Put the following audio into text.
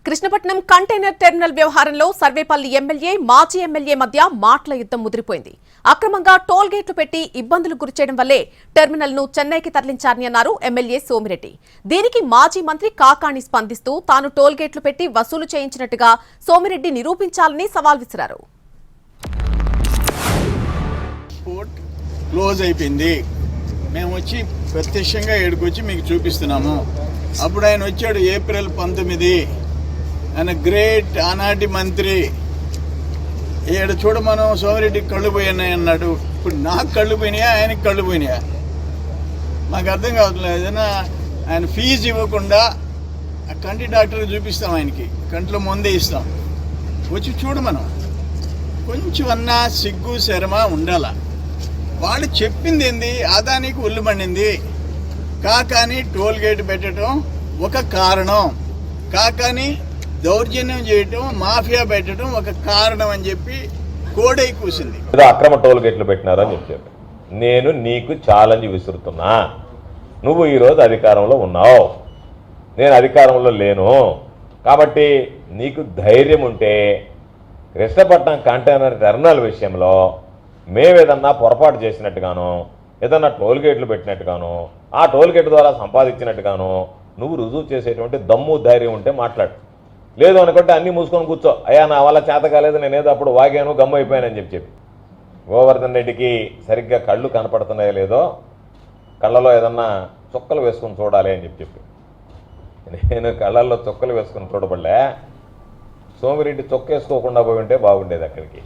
Krishnapatnam container terminal వ్యవహారంలో Sarvepalli MLA మాజీ MLA మధ్య మాటల యుద్ధం ముదిరిపోయింది. అక్రమంగా టోల్ గేట్లు పెట్టి ఇబ్బందులు గురిచేయడం వల్లే టెర్మినల్ ను చెన్నైకి తరలించారని అన్నారు ఎమ్మెల్యే సోమిరెడ్డి. దీనికి మాజీ మంత్రి కాకాణి స్పందిస్తూ తాను టోల్ గేట్లు పెట్టి వసూలు చేయించినట్టుగా సోమిరెడ్డి నిరూపించాలని సవాల్ విసిరారు. క్లోజ్ అయిపోయింది, మేము వచ్చి ప్రత్యక్షంగా ఏడుకొచ్చి మీకు చూపిస్తున్నాము. అప్పుడు ఆయన వచ్చాడు ఏప్రిల్ 19, ఆయన గ్రేట్ ఆనాటి మంత్రి. ఏడు చూడ మనం సోమిరెడ్డికి కళ్ళు పోయినాయి అన్నాడు. ఇప్పుడు నాకు కళ్ళు పోయినాయా, ఆయనకి కళ్ళు పోయినాయా మాకు అర్థం కావట్లేదు. ఏదైనా ఆయన ఫీజు ఇవ్వకుండా ఆ కంటి డాక్టర్కి చూపిస్తాం, ఆయనకి కంట్లో ముందే ఇస్తాం. వచ్చి చూడు, మనం కొంచెం అన్నా సిగ్గు శరమ ఉండాల. వాళ్ళు చెప్పింది ఏంది, ఆదానికి ఒళ్ళు మండింది. కాకాని టోల్ గేట్ పెట్టడం ఒక కారణం, కాకాని దౌర్జన్యం చేయటం, మాఫియా పెట్టడం ఒక కారణం అని చెప్పి కోడై కూసింది. అక్రమ టోల్ గేట్లు పెట్టినారని చెప్పారు. నేను నీకు ఛాలెంజ్ విసురుతున్నా. నువ్వు ఈరోజు అధికారంలో ఉన్నావు, నేను అధికారంలో లేను. కాబట్టి నీకు ధైర్యం ఉంటే కృష్ణపట్నం కంటైనర్ టెర్మినల్ విషయంలో మేమేదన్నా పొరపాటు చేసినట్టుగాను, ఏదన్నా టోల్ గేట్లు పెట్టినట్టుగాను, ఆ టోల్ గేట్ ద్వారా సంపాదించినట్టుగాను నువ్వు రుజువు చేసేటువంటి దమ్ము ధైర్యం ఉంటే మాట్లాడు. లేదు అనుకుంటే అన్నీ మూసుకొని కూర్చో. అయ్యా నా వల్ల చేత కాలేదు, నేనేదో అప్పుడు వాగాను, గమ్ము అయిపోయానని చెప్పి గోవర్ధన్ రెడ్డికి సరిగ్గా కళ్ళు కనపడుతున్నాయో లేదో, కళ్ళలో ఏదన్నా చుక్కలు వేసుకొని చూడాలి అని చెప్పి నేను కళ్ళల్లో చుక్కలు వేసుకొని చూడబడలే. సోమిరెడ్డి చొక్కేసుకోకుండా పోయి ఉంటే బాగుండేది అక్కడికి.